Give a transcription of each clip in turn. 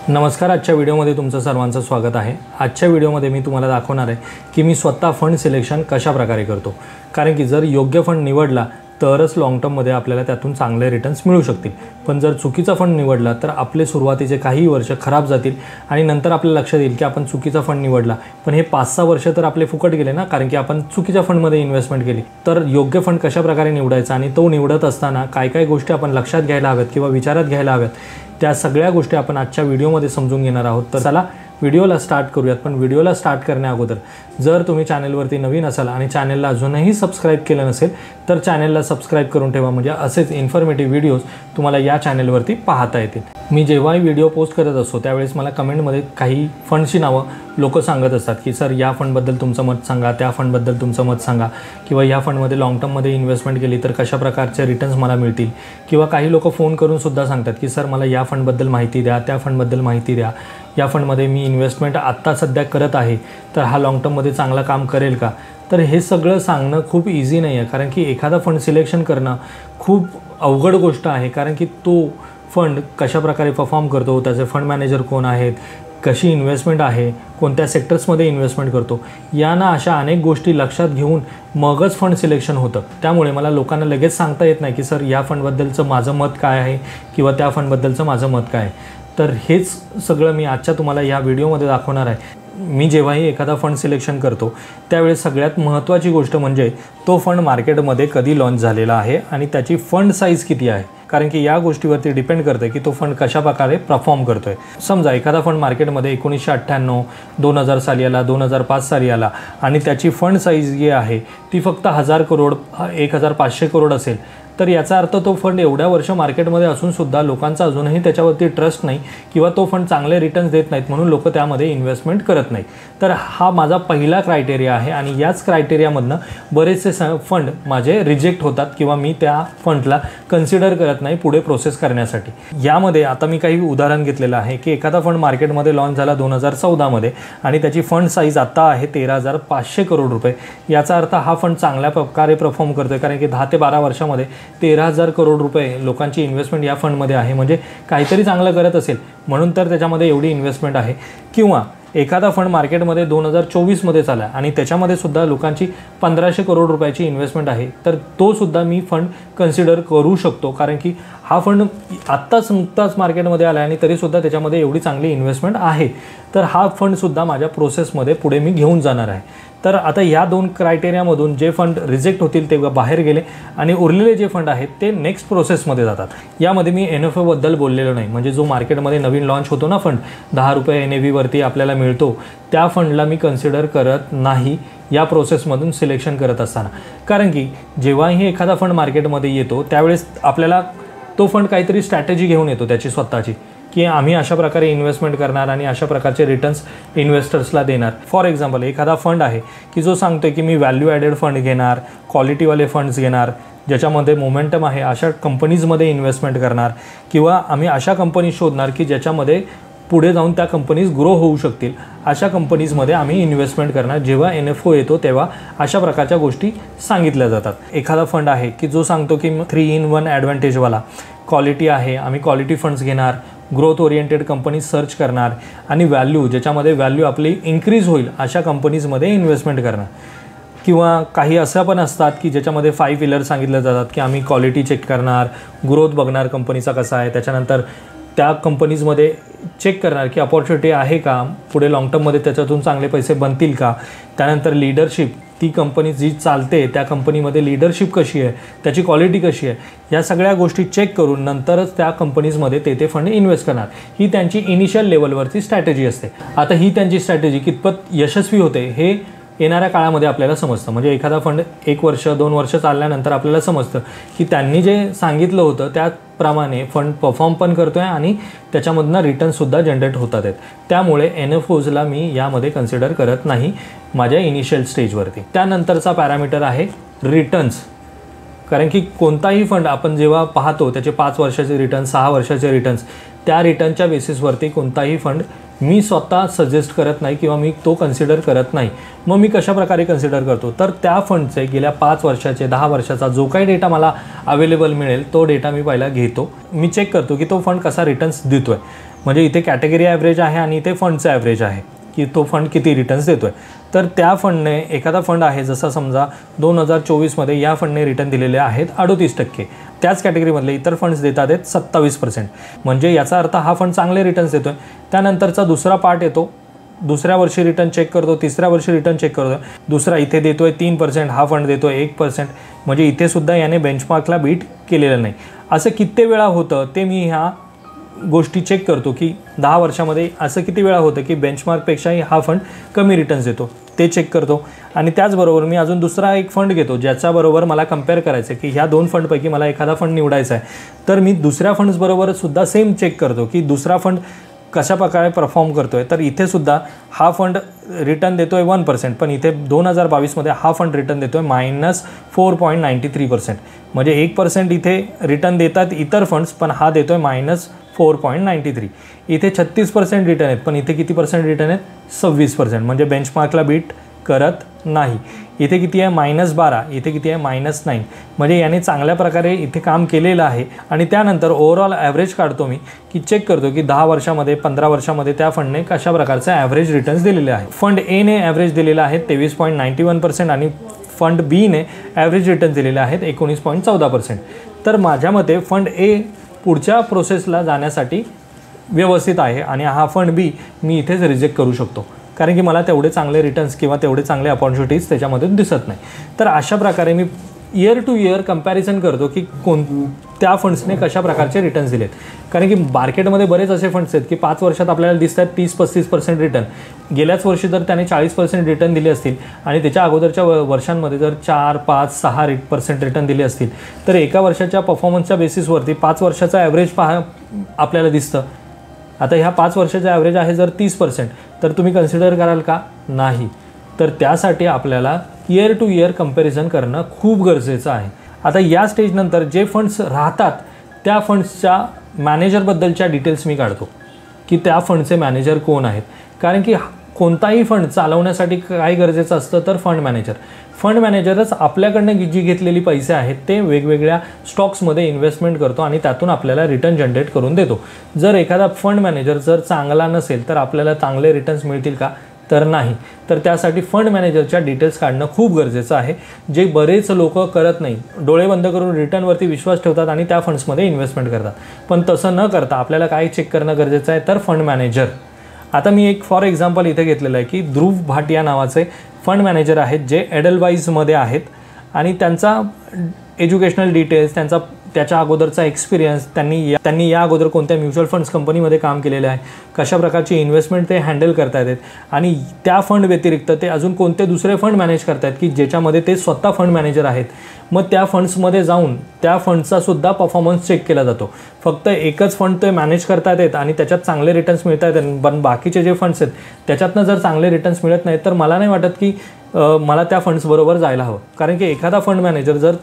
नमस्कार. आजच्या व्हिडिओमध्ये तुमचं सर्वांचं स्वागत आहे. आजच्या व्हिडिओमध्ये मी तुम्हाला दाखवणार आहे की मी स्वतः फंड सिलेक्शन कशा प्रकारे करतो. कारण की जर योग्य फंड निवडला तरच लॉंग टर्ममध्ये आपल्याला त्यातून चांगले रिटर्न्स मिळू शकतील. पण जर चुकीचा फंड निवडला तर आपले सुरुवातीचे काही वर्ष खराब जातील आणि नंतर आपल्याला लक्षात येईल की आपण चुकीचा फंड निवडला. पण हे 5-6 वर्ष तर आपले फुकट गेले ना, कारण की आपण चुकीच्या फंडमध्ये इन्व्हेस्टमेंट केली. तर योग्य फंड कशा प्रकारे निवडायचा आणि तो निवडत असताना काय काय गोष्टी आपण लक्षात घ्यायला हव्यात किंवा विचारात घ्यायला हव्यात, त्या सगळ्या गोष्टी आपण आजच्या व्हिडिओमध्ये समजून घेणार आहोत. तर चला व्हिडिओला स्टार्ट करूयात. पण व्हिडिओला स्टार्ट करण्याअगोदर जर तुम्ही चॅनलवरती नवीन असाल आणि चॅनलला अजूनही सबस्क्राईब केलं नसेल तर चॅनलला सबस्क्राईब करून ठेवा, म्हणजे असेच इन्फॉर्मेटिव्ह व्हिडिओज तुम्हाला या चॅनलवरती पाहता येतील. मी जेव्हाही व्हिडिओ पोस्ट करत असतो त्यावेळेस मला कमेंटमध्ये काही फंडची नावं लोक सांगत असतात की सर या फंडबद्दल तुमचं मत सांगा, त्या फंडबद्दल तुमचं मत सांगा, किंवा या फंडमध्ये लॉंग टर्ममध्ये इन्व्हेस्टमेंट केली तर कशा प्रकारचे रिटर्न्स मला मिळतील. किंवा काही लोक फोन करून सुद्धा सांगतात की सर मला या फंडबद्दल माहिती द्या, त्या फंडबद्दल माहिती द्या, या फंडमध्ये मी इन्व्हेस्टमेंट आत्ता सध्या करत आहे तर हा लॉंग टर्ममध्ये चांगलं काम करेल का. तर हे सगळं सांगणं खूप इझी नाही आहे, कारण की एखादा फंड सिलेक्शन करणं खूप अवघड गोष्ट आहे. कारण की तो फंड कशा प्रकारे परफॉर्म करतो, त्याचे फंड मॅनेजर कोण आहेत, कशी इन्व्हेस्टमेंट आहे, कोणत्या सेक्टर्समध्ये इन्व्हेस्टमेंट करतो, यांना अशा अनेक गोष्टी लक्षात घेऊन मगच फंड सिलेक्शन होतं. त्यामुळे मला लोकांना लगेच सांगता येत नाही की सर या फंडबद्दलचं माझं मत काय आहे किंवा त्या फंडबद्दलचं माझं मत काय आहे. तर हेच सगळं मी आजच्या तुम्हाला या व्हिडिओमध्ये दाखवणार आहे. मी जेव्हाही एखादा फंड सिलेक्शन करतो त्यावेळेस सगळ्यात महत्त्वाची गोष्ट म्हणजे तो फंड मार्केटमध्ये कधी लॉन्च झालेला आहे आणि त्याची फंड साईज किती आहे. कारण की या गोष्टीवरती डिपेंड करते की तो फंड कशा प्रकारे परफॉर्म करतो आहे. समजा एखादा फंड मार्केटमध्ये 1998, 2000 साली आला, 2005 साली आला आणि त्याची फंड साईज जी आहे ती फक्त 1000 करोड 1500 करोड असेल, तर याचा अर्थ तो फंड एवढ्या वर्ष मार्केटमध्ये असूनसुद्धा लोकांचा अजूनही त्याच्यावरती ट्रस्ट नाही किंवा तो फंड चांगले रिटर्न्स देत नाहीत, म्हणून लोक त्यामध्ये इन्व्हेस्टमेंट करत नाही. तर हा माझा पहिला क्रायटेरिया आहे आणि याच क्रायटेरियामधनं बरेचसे फंड माझे रिजेक्ट होतात किंवा मी त्या फंडला कन्सिडर करत नाही पुढे प्रोसेस करण्यासाठी. यामध्ये आता मी काही उदाहरण घेतलेलं आहे की एखादा फंड मार्केटमध्ये लॉन्च झाला 2014 आणि त्याची फंड साईज आत्ता आहे 13,500 करोड रुपये. याचा अर्थ हा फंड चांगल्या प्रकारे परफॉर्म करतो आहे, कारण की 10 ते 12 वर्षामध्ये 13,000 करोड रुपये लोकांची इन्व्हेस्टमेंट या फंडमध्ये आहे, म्हणजे काहीतरी चांगलं करत असेल म्हणून तर त्याच्यामध्ये एवढी इन्व्हेस्टमेंट आहे. किंवा एखादा फंड मार्केटमध्ये 2024 चाला आणि त्याच्यामध्ये सुद्धा लोकांची 1500 करोड रुपयाची इन्व्हेस्टमेंट आहे, तर तो सुद्धा मी फंड कन्सिडर करू शकतो. कारण की हा फंड नुकताच मार्केटमध्ये आला आणि तरीसुद्धा त्याच्यामध्ये एवढी चांगली इन्व्हेस्टमेंट आहे, तर हा फंडसुद्धा माझ्या प्रोसेसमध्ये पुढे मी घेऊन जाणार आहे. तर आता या 2 क्रायटेरियामधून जे फंड रिजेक्ट होतील ते बाहेर गेले आणि उरलेले जे फंड आहेत ते नेक्स्ट प्रोसेसमध्ये जातात. यामध्ये मी NFO बद्दल बोललेलो नाही, म्हणजे जो मार्केटमध्ये नवीन लॉन्च होतो ना फंड, 10 रुपये NAV आपल्याला मिळतो, त्या फंडला मी कन्सिडर करत नाही या प्रोसेसमधून सिलेक्शन करत असताना. कारण की जेव्हाही एखादा फंड मार्केटमध्ये येतो त्यावेळेस आपल्याला तो फंड काहीतरी स्ट्रॅटेजी घेऊन येतो त्याची स्वतःची, की आम्ही अशा प्रकारे इन्व्हेस्टमेंट करणार आणि अशा प्रकारचे रिटर्न्स इन्व्हेस्टर्सला देणार. फॉर एक्झाम्पल एखादा फंड आहे की जो सांगतो आहे की मी व्हॅल्यू ॲडेड फंड घेणार, क्वालिटीवाले फंड्स घेणार, ज्याच्यामध्ये मोमेंटम आहे अशा कंपनीजमध्ये इन्व्हेस्टमेंट करणार, किंवा आम्ही अशा कंपनीज शोधणार की ज्याच्यामध्ये पुढे जाऊन त्या कंपनीज ग्रो होऊ शकतील, अशा कंपनीजमध्ये आम्ही इन्व्हेस्टमेंट करणार. जेव्हा NFO येतो तेव्हा अशा प्रकारच्या गोष्टी सांगितल्या जातात. एखादा फंड आहे की जो सांगतो की 3-in-1 ॲडव्हान्टेजवाला क्वालिटी आहे, आम्ही क्वालिटी फंड्स घेणार, ग्रोथ ओरिएंटेड कंपनीज सर्च करणार आणि व्हॅल्यू ज्याच्यामध्ये व्हॅल्यू आपली इन्क्रीज होईल अशा कंपनीजमध्ये इन्व्हेस्टमेंट करणार. किंवा काही असं पण असतात की ज्याच्यामध्ये 5 पिलर सांगितले जातात की आम्ही क्वालिटी चेक करणार, ग्रोथ बघणार कंपनीचा कसा आहे, त्याच्यानंतर त्या कंपनीजमध्ये चेक करणार की अपॉर्च्युनिटी आहे का, पुढे लॉंग टर्ममध्ये त्याच्यातून चांगले पैसे बनतील का. त्यानंतर लीडरशिप, ती कंपनी जी चालते त्या कंपनीमध्ये लीडरशिप कशी आहे, त्याची क्वालिटी कशी आहे, या सगळ्या गोष्टी चेक करून नंतरच त्या कंपनीजमध्ये ते फंड इन्व्हेस्ट करणार. ही त्यांची इनिशियल लेवलवरची स्ट्रॅटेजी असते. आता ही त्यांची स्ट्रॅटेजी कितपत यशस्वी होते हे येणाऱ्या काळामध्ये आपल्याला समजतं. म्हणजे एखादा फंड 1 वर्ष 2 वर्ष चालल्यानंतर आपल्याला समजतं की त्यांनी जे सांगितलं होतं त्याप्रमाणे फंड परफॉर्म पण करतो आहे आणि त्याच्यामधनं रिटर्नसुद्धा जनरेट होतात आहेत. त्यामुळे NFOजला मी यामध्ये कन्सिडर करत नाही माझ्या इनिशियल स्टेजवरती. त्यानंतरचा पॅरामीटर आहे रिटर्न्स. कारण की कोणताही फंड आपण जेव्हा पाहतो त्याचे 5 वर्षाचे रिटर्न्स, 6 वर्षाचे रिटर्न्स, त्या रिटर्नच्या बेसिसवरती कोणताही फंड मी स्वतः सजेस्ट करत नाही किंवा मी तो कन्सिडर करत नाही. मग मी कशाप्रकारे कन्सिडर करतो, तर त्या फंडचे गेल्या 5 वर्षाचे 10 वर्षाचा जो काही डेटा मला अवेलेबल मिळेल तो डेटा मी पहिला घेतो. मी चेक करतो की तो फंड कसा रिटर्न्स देतो आहे. म्हणजे इथे कॅटेगरी ॲव्हरेज आहे आणि इथे फंडचं ॲव्हरेज आहे की तो फंड किती रिटर्न्स देतो आहे. तर त्या फंडने एखादा फंड आहे, जसं समजा 2024मध्ये या फंडने रिटर्न दिलेले आहेत 38%, त्याच कॅटेगरीमधले इतर फंड्स देतात आहेत 27%. म्हणजे याचा अर्थ हा फंड चांगले रिटर्न्स देतो आहे. त्यानंतरचा दुसरा पार्ट येतो, दुसऱ्या वर्षी रिटर्न चेक करतो, तिसऱ्या वर्षी रिटर्न चेक करतो. दुसरा इथे देतो आहे 3%, हा फंड देतो आहे 1%. म्हणजे इथे सुद्धा याने बेंचमार्कला बीट केलेलं नाही. असं किती वेळा होतं ते मी ह्या गोष्टी चेक करतो की 10 वर्षामध्ये असं किती वेळा होतं की बेंचमार्कपेक्षाही हा फंड कमी रिटर्न्स देतो, ते चेक करतो. आणि त्याचबरोबर मी अजून दुसरा एक फंड घेतो ज्याच्याबरोबर मला कंपेअर करायचं आहे की ह्या 2 फंडपैकी मला एखादा फंड निवडायचा आहे. तर मी दुसऱ्या फंड्सबरोबर सुद्धा सेम चेक करतो की दुसरा फंड कशा प्रकारे परफॉर्म करतो आहे. तर इथे सुद्धा हा फंड रिटर्न देतो आहे 1%, पण इथे 2022मध्ये हा फंड रिटर्न देतो आहे -4.93%. म्हणजे 1% इथे रिटर्न देतात इतर फंड्स, पण हा देतो आहे -4.93. इथे 36% रिटर्न आहेत, पण इथे किती पर्सेंट रिटर्न आहेत, 26%. म्हणजे बेंचमार्कला बीट करत नाही. इथे किती आहे -12, इथे किती आहे -9. म्हणजे याने चांगल्या प्रकारे इथे काम केलेलं आहे. आणि त्यानंतर ओव्हरऑल ॲव्हरेज काढतो मी की चेक करतो की 10 वर्षामध्ये 15 वर्षामध्ये त्या फंडने कशा प्रकारचे ॲव्हरेज रिटर्न्स दिलेले आहे. फंड एने ॲव्हरेज दिलेलं आहे 23.91% आणि फंड बीने ॲव्हरेज रिटर्न्स दिलेले आहेत 19.14%. तर माझ्या मते फंड ए पुढच्या प्रोसेसला जाण्यासाठी व्यवस्थित आहे आणि हा फंड बी मी इथेच रिजेक्ट करू शकतो, कारण की मला तेवढे चांगले रिटर्न्स किंवा तेवढे चांगले अपॉर्च्युनिटीज त्याच्यामधून दिसत नाही. तर अशा प्रकारे मी इयर टू इयर कंपॅरिझन करतो की त्या फंड्सने कशा प्रकारचे रिटर्न्स दिलेत. कारण की मार्केटमध्ये बरेच असे फंड्स आहेत की 5 वर्षात आपल्याला दिसतात 30-35% रिटर्न. गेल्याच वर्षी जर त्याने 40% रिटर्न दिले असतील आणि त्याच्या अगोदरच्या वर्षांमध्ये जर 4, 5, 6% रिटर्न दिले असतील, तर एका वर्षाच्या परफॉर्मन्सच्या बेसिसवरती 5 वर्षाचा ॲव्हरेज आपल्याला दिसतं. आता ह्या 5 वर्षाचा ॲव्हरेज आहे जर 30%, तर तुम्ही कन्सिडर कराल का, नाही. तर त्यासाठी आपल्याला इयर टू इयर कंपॅरिझन करणं खूप गरजेचं आहे. आता या स्टेजनंतर जे फंड्स राहतात त्या फंड्सच्या मॅनेजरबद्दलच्या डिटेल्स मी काढतो की त्या फंडचे मॅनेजर कोण आहेत. कारण की कोणताही फंड चालवण्यासाठी काय गरजेचं असतं, तर फंड मॅनेजरच आपल्याकडनं जी घेतलेली पैसे आहेत ते वेगवेगळ्या स्टॉक्समध्ये इन्व्हेस्टमेंट करतो आणि त्यातून आपल्याला रिटर्न जनरेट करून देतो. जर एखादा फंड मॅनेजर जर चांगला नसेल तर आपल्याला चांगले रिटर्न्स मिळतील का, तर नाही. तर त्यासाठी फंड मॅनेजरच्या डिटेल्स काढणं खूप गरजेचं आहे, जे बरेच लोक करत नाही. डोळे बंद करून रिटर्नवरती विश्वास ठेवतात आणि त्या फंड्समध्ये इन्व्हेस्टमेंट करतात. पण तसं न करता आपल्याला काय चेक करणं गरजेचं आहे, तर फंड मॅनेजर. आता मी एक फॉर एक्झाम्पल इथे घेतलेलं आहे की ध्रुव भाटिया नावाचे फंड मॅनेजर आहेत जे एडलवाईजमध्ये आहेत आणि त्यांचा एज्युकेशनल डिटेल्स, त्याच्या अगोदरचा एक्सपिरियन्स, त्यांनी या अगोदर कोणत्या म्युच्युअल फंड्स कंपनीमध्ये काम केलेलं आहे, कशा प्रकारची इन्व्हेस्टमेंट ते हँडल करता येतात आणि त्या फंड व्यतिरिक्त ते अजून कोणते दुसरे फंड मॅनेज करत आहेत की ज्याच्यामध्ये ते स्वतः फंड मॅनेजर आहेत. मग त्या फंड्समध्ये जाऊन त्या फंडचा सुद्धा परफॉर्मन्स चेक केला जातो. फक्त एकच फंड ते मॅनेज करता येतात आणि त्याच्यात चांगले रिटर्न्स मिळत आहेत, पण बाकीचे जे फंड्स आहेत त्याच्यातनं जर चांगले रिटर्न्स मिळत नाहीत तर मला नाही वाटत की मला त्या फंड्सबरोबर जायला हवं. कारण की एखादा फंड मॅनेजर जर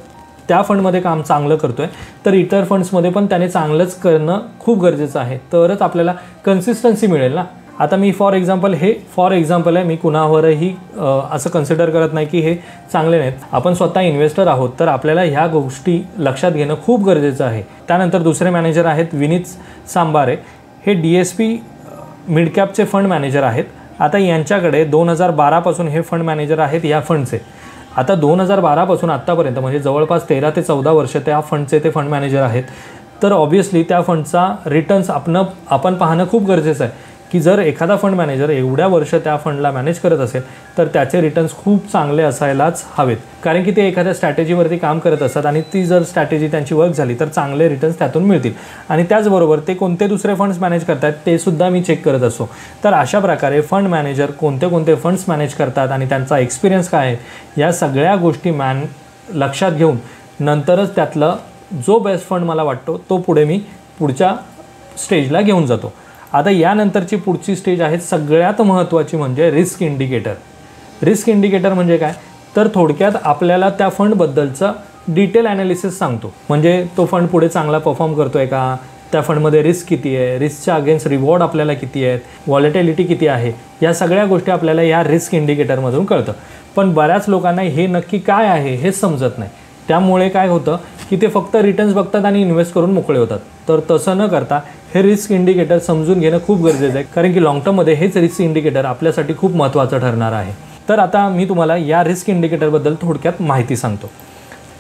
त्या फंडमध्ये काम चांगलं करतो आहे तर इतर फंड्समध्ये पण त्याने चांगलंच करणं खूप गरजेचं आहे, तरच आपल्याला कन्सिस्टन्सी मिळेल ना. आता मी फॉर एक्झाम्पल आहे, मी कुणावरही असं कन्सिडर करत नाही की हे चांगले नाहीत. आपण स्वतः इन्व्हेस्टर आहोत तर आपल्याला ह्या गोष्टी लक्षात घेणं खूप गरजेचं आहे. त्यानंतर दुसरे मॅनेजर आहेत विनीत सांबारे. हे DSP मिडकॅपचे फंड मॅनेजर आहेत. आता यांच्याकडे 2012पासून हे फंड मॅनेजर आहेत या फंडचे. आता 2012पासून आत्तापर्यंत म्हणजे जवळपास 13 ते 14 वर्ष त्या फंडचे ते फंड मॅनेजर आहेत. तर ऑब्व्हियसली त्या फंडचा रिटर्न्स आपण पाहणं खूप गरजेचं आहे की जर एखादा फंड मॅनेजर एवढ्या वर्ष त्या फंडला मॅनेज करत असेल तर त्याचे रिटर्न्स खूप चांगले असायलाच हवेत. कारण की ते एखाद्या स्ट्रॅटेजीवरती काम करत असतात आणि ती जर स्ट्रॅटेजी त्यांची वर्क झाली तर चांगले रिटर्न्स त्यातून मिळतील. आणि त्याचबरोबर ते कोणते दुसरे फंड्स मॅनेज करतात ते सुद्धा मी चेक करत असतो. तर अशा प्रकारे फंड मॅनेजर कोणते फंड्स मॅनेज करतात आणि त्यांचा एक्सपिरियन्स काय आहे या सगळ्या गोष्टी लक्षात घेऊन नंतरच त्यातलं जो बेस्ट फंड मला वाटतो तो मी पुढच्या स्टेजला घेऊन जातो. आता यानंतरची पुढची स्टेज आहे सगळ्यात महत्त्वाची, म्हणजे रिस्क इंडिकेटर. रिस्क इंडिकेटर म्हणजे काय, तर थोडक्यात आपल्याला त्या फंडबद्दलचं डिटेल ॲनालिसिस सांगतो. म्हणजे तो फंड पुढे चांगला परफॉर्म करतो आहे का, त्या फंडमध्ये रिस्क किती आहे, रिस्कच्या अगेन्स्ट रिवॉर्ड आपल्याला किती आहेत, व्हॉलेटिलिटी किती आहे, या सगळ्या गोष्टी आपल्याला या रिस्क इंडिकेटरमधून कळतं. पण बऱ्याच लोकांना हे नक्की काय आहे हेच समजत नाही. त्यामुळे काय होतं की ते फक्त रिटर्न्स बघतात आणि इन्व्हेस्ट करून मोकळे होतात. तर तसं न करता हे रिस्क इंडिकेटर समजून घेणं खूप गरजेचं आहे, कारण की लाँग टर्ममध्ये हेच रिस्क इंडिकेटर आपल्यासाठी खूप महत्त्वाचं ठरणार आहे. तर आता मी तुम्हाला या रिस्क इंडिकेटरबद्दल थोडक्यात माहिती सांगतो.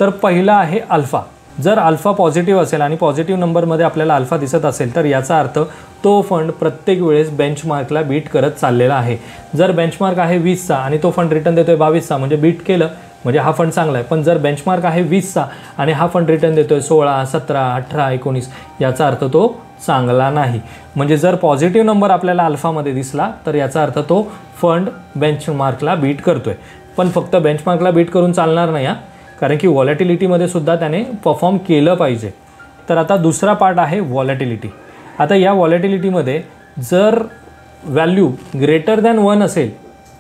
तर पहिला आहे अल्फा. जर अल्फा पॉझिटिव्ह असेल आणि पॉझिटिव्ह नंबरमध्ये आपल्याला अल्फा दिसत असेल तर याचा अर्थ तो फंड प्रत्येक वेळेस बेंचमार्कला बीट करत चाललेला आहे. जर बेंचमार्क आहे 20चा आणि तो फंड रिटर्न देतोय 22चा म्हणजे बीट केलं, म्हणजे हा फंड चांगला आहे. पण जर बेंचमार्क आहे 20चा आणि हा फंड रिटर्न देतोय 16, 17, 18, 19, याचा अर्थ तो चांगला नाही. म्हणजे जर पॉझिटिव्ह नंबर आपल्याला अल्फामध्ये दिसला तर याचा अर्थ तो फंड बेंचमार्कला बीट करतोय. पण फक्त बेंचमार्कला बीट करून चालणार नाही, कारण की व्हॉलेटिलिटीमध्ये सुद्धा त्याने परफॉर्म केलं पाहिजे. तर आता दुसरा पार्ट आहे व्हॉलेटिलिटी. आता या व्हॉलेटिलिटीमध्ये जर व्हॅल्यू ग्रेटर दॅन 1 असेल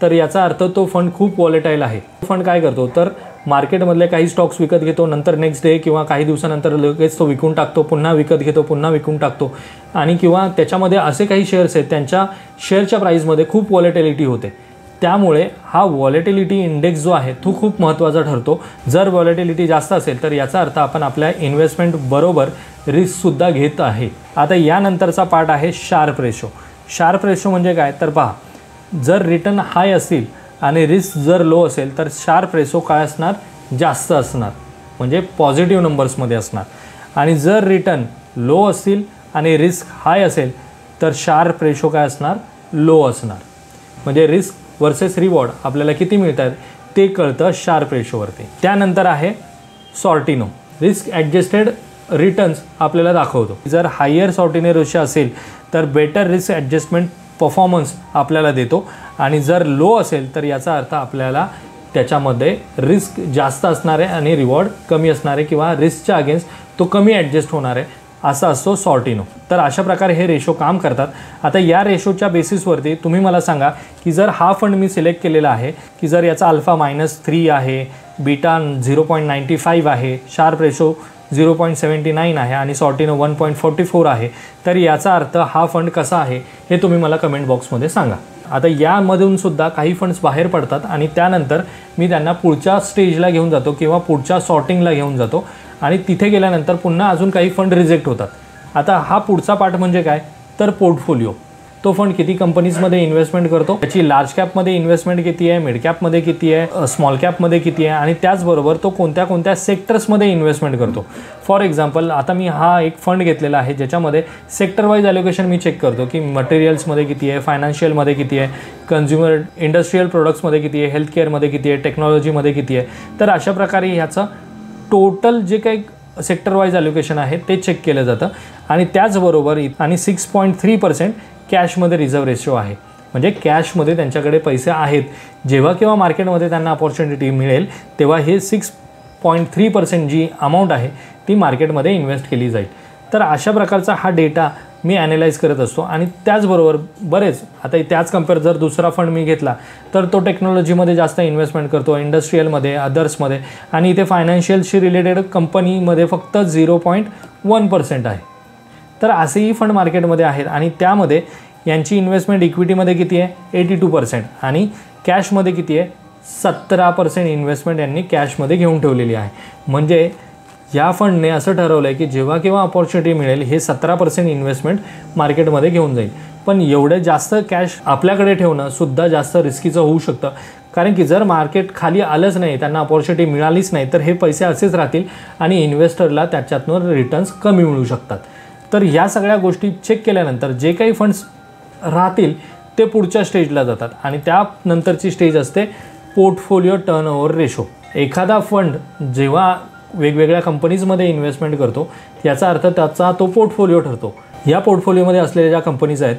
तर याचा अर्थ तो फंड खूप व्हॉलेटाईल आहे. फंड काय करतो तर मार्केटमधले काही स्टॉक्स विकत घेतो, नंतर नेक्स्ट डे किंवा काही दिवसानंतर लगेच तो विकून टाकतो, पुन्हा विकत घेतो, पुन्हा विकून टाकतो. आणि किंवा त्याच्यामध्ये असे काही शेअर्स आहेत त्यांच्या शेअरच्या प्राईसमध्ये खूप व्हॉलेटिलिटी होते. त्यामुळे हा व्हॉलेटिलिटी इंडेक्स जो आहे तो खूप महत्त्वाचा ठरतो. जर व्हॉलेटिलिटी जास्त असेल तर याचा अर्थ आपण आपल्या इन्व्हेस्टमेंट बरोबर रिस्कसुद्धा घेत आहे. आता यानंतरचा पार्ट आहे शार्प रेशो. शार्प रेशो म्हणजे काय तर पहा, जर रिटर्न हाय असतील आणि रिस्क जर लो असेल तर शार्प रेशो काय असणार, जास्त असणार, म्हणजे पॉझिटिव्ह नंबर्समध्ये असणार. आणि जर रिटर्न लो असतील आणि रिस्क हाय असेल तर शार्प रेशो काय असणार, लो असणार. म्हणजे रिस्क वर्सेस रिवॉर्ड आपल्याला किती मिळत आहेत ते कळतं शार्प रेशोवरती. त्यानंतर आहे सॉर्टिनो. रिस्क ॲडजस्टेड रिटर्न्स आपल्याला दाखवतो. जर हायर सॉर्टिनो रेशो असेल तर बेटर रिस्क ॲडजस्टमेंट परफॉर्मन्स आपल्याला देतो. आणि जर लो असेल तर याचा अर्थ आपल्याला त्याच्यामध्ये रिस्क जास्त असणार आहे आणि रिवॉर्ड कमी असणार आहे, किंवा रिस्कच्या अगेन्स्ट तो कमी ॲडजस्ट होणार आहे, असा असतो सॉर्टिनो. तर अशा प्रकारे हे रेशो काम करतात. आता या रेशोच्या बेसिसवरती तुम्ही मला सांगा की जर हा फंड मी सिलेक्ट केलेला आहे की जर याचा अल्फा -3 आहे, बीटा 0.95 आहे, शार्प रेशो 0.79 आहे आणि सॉर्टिनो 1.44 आहे, तर याचा अर्थ हा फंड कसा आहे हे तुम्ही मला कमेंट बॉक्समध्ये सांगा. आता यामधून सुद्धा काही फंड्स बाहेर पडतात आणि त्यानंतर मी त्यांना पुढच्या स्टेजला घेऊन जातो किंवा पुढच्या सॉर्टिंगला घेऊन जातो आणि तिथे गेल्यानंतर पुन्हा अजून काही फंड रिजेक्ट होतात. आता हा पुढचा पार्ट म्हणजे काय तर पोर्टफोलिओ. तो फंड किती कंपनीजमध्ये इन्व्हेस्टमेंट करतो, त्याची लार्ज कॅपमध्ये इन्व्हेस्टमेंट किती आहे, मिड कॅपमध्ये किती आहे, स्मॉल कॅपमध्ये किती आहे, आणि त्याचबरोबर तो कोणत्या कोणत्या सेक्टर्समध्ये इन्व्हेस्टमेंट करतो. फॉर एक्झाम्पल आता मी हा एक फंड घेतलेला आहे ज्याच्यामध्ये सेक्टर वाईज ॲलोकेशन मी चेक करतो की मटेरियल्समध्ये किती आहे, फायनान्शियलमध्ये किती आहे, कन्झ्युमर इंडस्ट्रियल प्रोडक्ट्समध्ये किती आहे, हेल्थ केअरमध्ये किती आहे, टेक्नॉलॉजीमध्ये किती आहे. तर अशा प्रकारे ह्याचं टोटल जे काही सेक्टर वाईज ॲलोकेशन आहे ते चेक केलं जातं. आणि त्याचबरोबर आणि 6.3% कॅशमध्ये रिझर्व रेशो आहे. म्हणजे कॅशमध्ये त्यांच्याकडे पैसे आहेत. जेव्हा केव्हा मार्केटमध्ये त्यांना अपॉर्च्युनिटी मिळेल तेव्हा हे 6.3% जी अमाऊंट आहे ती मार्केटमध्ये इन्व्हेस्ट केली जाईल. तर अशा प्रकारचा हा डेटा मी ॲनालाइज करत असतो. आणि त्याचबरोबर बरेच आता त्याच कम्पेअर जर दुसरा फंड मी घेतला तर तो टेक्नॉलॉजीमध्ये जास्त इन्व्हेस्टमेंट करतो, इंडस्ट्रियलमध्ये, अदर्समध्ये, आणि इथे फायनान्शियलशी रिलेटेड कंपनीमध्ये फक्त 0.1% आहे. तर असेही फंड मार्केटमध्ये आहेत आणि त्यामध्ये यांची इन्व्हेस्टमेंट इक्विटीमध्ये किती आहे 82% आणि कॅशमध्ये किती आहे 17% इन्व्हेस्टमेंट यांनी कॅशमध्ये घेऊन ठेवलेली आहे. म्हणजे या फंडने असं ठरवलं आहे की जेव्हा केव्हा अपॉर्च्युनिटी मिळेल हे 17% इन्व्हेस्टमेंट मार्केटमध्ये घेऊन जाईल. पण एवढे जास्त कॅश आपल्याकडे ठेवणं सुद्धा जास्त रिस्कीचं होऊ शकतं, कारण की जर मार्केट खाली आलंच नाही, त्यांना अपॉर्च्युनिटी मिळालीच नाही, तर हे पैसे असेच राहतील आणि इन्व्हेस्टरला त्याच्यातून रिटर्न्स कमी मिळू शकतात. तर ह्या सगळ्या गोष्टी चेक केल्यानंतर जे काही फंड्स राहतील ते पुढच्या स्टेजला जातात आणि त्यानंतरची स्टेज असते पोर्टफोलिओ टर्नओव्हर रेशो. एखादा फंड जेव्हा वेगवेगळ्या कंपनीजमध्ये इन्व्हेस्टमेंट करतो याचा अर्थ त्याचा तो पोर्टफोलिओ ठरतो. या पोर्टफोलिओमध्ये असलेल्या ज्या कंपनीज आहेत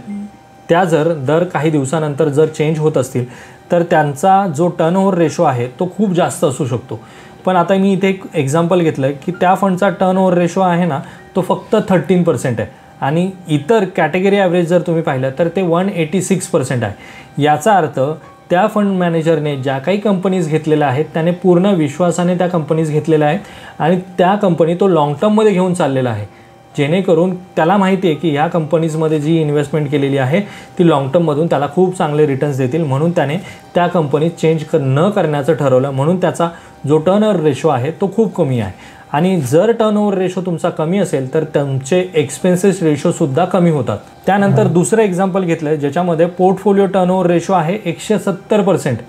त्या जर दर काही दिवसानंतर जर चेंज होत असतील तर त्यांचा जो टर्नओव्हर रेशो आहे तो खूप जास्त असू शकतो. पण आता मी इथे एक एक्झाम्पल घेतलं की त्या फंडचा टर्नओव्हर रेशो आहे ना तो फक्त 13% आहे आणि इतर कॅटेगरी ॲव्हरेज जर तुम्ही पाहिलं तर ते 186% आहे. याचा अर्थ त्या फंड मॅनेजरने ज्या काही कंपनीज घेतलेल्या आहेत त्याने पूर्ण विश्वासाने त्या कंपनीज घेतलेल्या आहेत आणि त्या कंपनी तो लाँग टर्ममध्ये घेऊन चाललेला आहे. जेणेकरून त्याला माहिती आहे की ह्या कंपनीजमध्ये जी इन्व्हेस्टमेंट केलेली आहे ती लॉंग टर्ममधून त्याला खूप चांगले रिटर्न्स देतील, म्हणून त्याने त्या कंपनीत चेंज न करण्याचं ठरवलं. म्हणून त्याचा जो टर्नओव्हर रेशो आहे तो खूप कमी आहे. आणि जर टर्नओव्हर रेशो तुमचा कमी असेल तर तुमचे एक्सपेन्सेस रेशोसुद्धा कमी होतात. त्यानंतर दुसरं एक्झाम्पल घेतलं ज्याच्यामध्ये पोर्टफोलिओ टर्नओव्हर रेशो आहे 170%.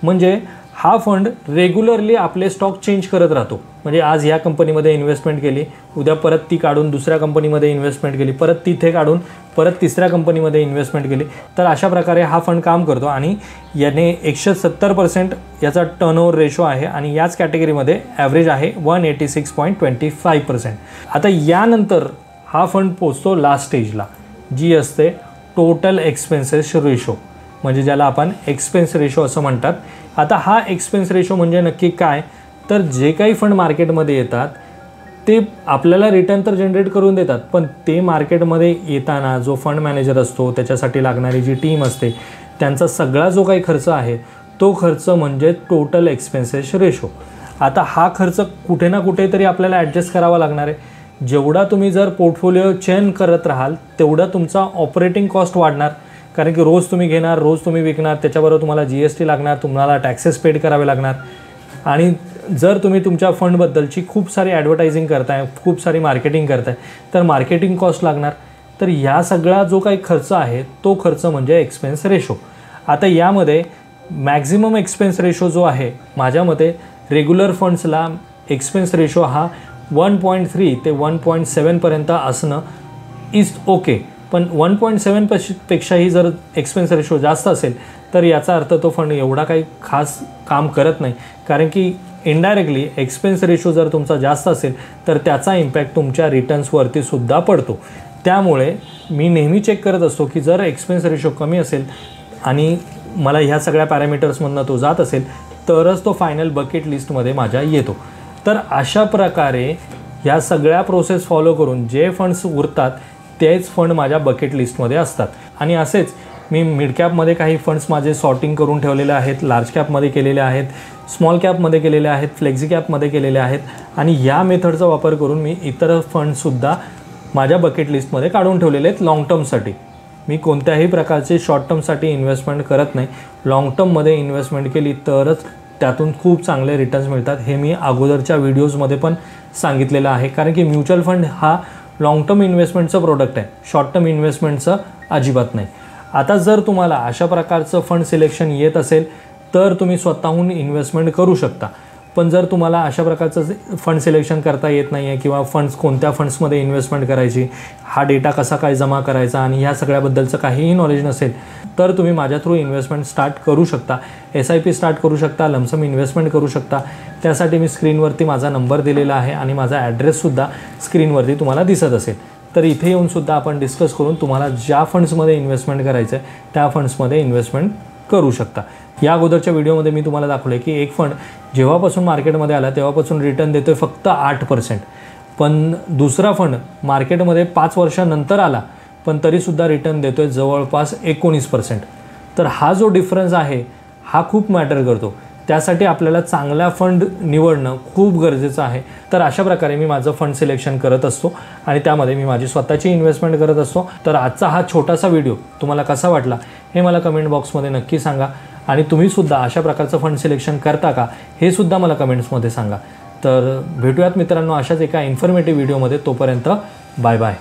म्हणजे हा फंड रेग्युलरली आपले स्टॉक चेंज करत राहतो. म्हणजे आज ह्या कंपनीमध्ये इन्व्हेस्टमेंट केली, उद्या परत ती काढून दुसऱ्या कंपनीमध्ये इन्व्हेस्टमेंट केली, परत तिथे काढून परत तिसऱ्या कंपनीमध्ये इन्व्हेस्टमेंट केली. तर अशा प्रकारे हा फंड काम करतो आणि याने 170% याचा टर्नओव्हर रेशो आहे आणि याच कॅटेगरीमध्ये ॲव्हरेज आहे 186.25%. आता यानंतर हा फंड पोचतो लास्ट स्टेजला, जी असते टोटल एक्सपेन्सेस रेशो, म्हणजे ज्याला आपण एक्सपेन्स रेशो असं म्हणतात. आता हा एक्सपेन्स रेशो म्हणजे नक्की काय, तर जे काही फंड मार्केटमध्ये येतात ते आपल्याला रिटर्न तर जनरेट करून देतात, पण ते मार्केटमध्ये येताना जो फंड मॅनेजर असतो, त्याच्यासाठी लागणारी जी टीम असते, त्यांचा सगळा जो काही खर्च आहे तो खर्च म्हणजे टोटल एक्सपेन्सेस रेशो. आता हा खर्च कुठे ना कुठेतरी आपल्याला ॲडजस्ट करावा लागणार आहे. जेवढा तुम्ही जर पोर्टफोलिओ चेंज करत राहाल तेवढा तुमचा ऑपरेटिंग कॉस्ट वाढणार, कारण की रोज तुम्ही घेणार, रोज तुम्ही विकणार, त्याच्याबरोबर तुम्हाला GST लागणार, तुम्हाला टॅक्सेस पेड करावे लागणार. आणि जर तुम्ही तुमच्या फंडबद्दलची खूप सारी ॲडव्हर्टायझिंग करताय, खूप सारी मार्केटिंग करताय, तर मार्केटिंग कॉस्ट लागणार. तर या सगळा जो काही खर्च आहे तो खर्च म्हणजे एक्सपेन्स रेशो. आता यामध्ये मॅक्झिमम एक्सपेन्स रेशो जो आहे, माझ्या मते रेग्युलर फंड्सला एक्सपेन्स रेशो हा 1.3 ते 1.7 पर्यंत असणं इज ओके. पण 1.7 पेक्षाही जर एक्सपेन्स रेशो जास्त असेल तर याचा अर्थ तो फंड एवढा काही खास काम करत नाही, कारण की इनडायरेक्टली एक्सपेन्स रेशो जर तुमचा जास्त असेल तर त्याचा इम्पॅक्ट तुमच्या रिटर्न्सवरती सुद्धा पडतो. त्यामुळे मी नेहमी चेक करत असतो की जर एक्सपेन्स रेशो कमी असेल आणि मला ह्या सगळ्या पॅरामीटर्समधनं तो जात असेल तरच तो फायनल बकेट लिस्टमध्ये माझ्या येतो. तर अशा प्रकारे ह्या सगळ्या प्रोसेस फॉलो करून जे फंड्स उरतात तेच फंड माझ्या बकेट लिस्टमध्ये असतात. आणि असेच मी मिड कॅपमध्ये काही फंड्स माझे सॉर्टिंग करून ठेवलेले आहेत, लार्ज कॅपमध्ये केलेले आहेत, स्मॉल कॅपमध्ये केलेले आहेत, फ्लेक्झी कॅपमध्ये केलेले आहेत. आणि या मेथडचा वापर करून मी इतर फंडसुद्धा माझ्या बकेट लिस्टमध्ये काढून ठेवलेले आहेत लाँग टर्मसाठी. मी कोणत्याही प्रकारचे शॉर्ट टर्मसाठी इन्व्हेस्टमेंट करत नाही. लाँग टर्ममध्ये इन्व्हेस्टमेंट केली तरच त्यातून खूप चांगले रिटर्न्स मिळतात. हे मी अगोदरच्या व्हिडिओजमध्ये पण सांगितलेलं आहे, कारण की म्युच्युअल फंड हा लाँग टर्म इन्व्हेस्टमेंटचं प्रोडक्ट आहे, शॉर्ट टर्म इन्व्हेस्टमेंटचं अजिबात नाही. आता जर तुम्हाला अशा प्रकारचं फंड सिलेक्शन येत असेल तर तुम्ही स्वतःहून इन्व्हेस्टमेंट करू शकता. पण जर तुम्हाला अशा प्रकारचं फंड सिलेक्शन करता येत नाही आहे किंवा फंड्स कोणत्या फंड्समध्ये इन्व्हेस्टमेंट करायची, हा डेटा कसा काय जमा करायचा आणि ह्या सगळ्याबद्दलचं काहीही नॉलेज नसेल तर तुम्ही माझ्या थ्रू इन्व्हेस्टमेंट स्टार्ट करू शकता. SIP स्टार्ट करू शकता, लमसम इन्व्हेस्टमेंट करू शकता. त्यासाठी मी स्क्रीनवरती माझा नंबर दिलेला आहे आणि माझा ॲड्रेससुद्धा स्क्रीनवरती तुम्हाला दिसत असेल. तर इथे येऊनसुद्धा आपण डिस्कस करून तुम्हाला ज्या फंड्समध्ये इन्व्हेस्टमेंट करायचं आहे त्या फंड्समध्ये इन्व्हेस्टमेंट करू शकता. या अगोदरच्या व्हिडिओमध्ये मी तुम्हाला दाखवलं की एक फंड जेव्हापासून मार्केटमध्ये आला तेव्हापासून रिटर्न देतो आहे फक्त 8%. पण दुसरा फंड मार्केटमध्ये 5 वर्षानंतर आला पण तरीसुद्धा रिटर्न देतो आहे जवळपास 19%. तर हा जो डिफरन्स आहे हा खूप मॅटर करतो. त्यासाठी आपल्याला चांगला फंड निवडणं खूप गरजेचं आहे. तर अशा प्रकारे मी माझं फंड सिलेक्शन करत असतो आणि त्यामध्ये मी माझी स्वतःची इन्व्हेस्टमेंट करत असतो. तर आजचा हा छोटासा व्हिडिओ तुम्हाला कसा वाटला हे मला कमेंट बॉक्समध्ये नक्की सांगा. आणि तुम्हीसुद्धा अशा प्रकारचं फंड सिलेक्शन करता का हे सुद्धा मला कमेंट्समध्ये सांगा. तर भेटूयात मित्रांनो अशाच एका इन्फॉर्मेटिव्ह व्हिडिओमध्ये. तोपर्यंत बाय बाय.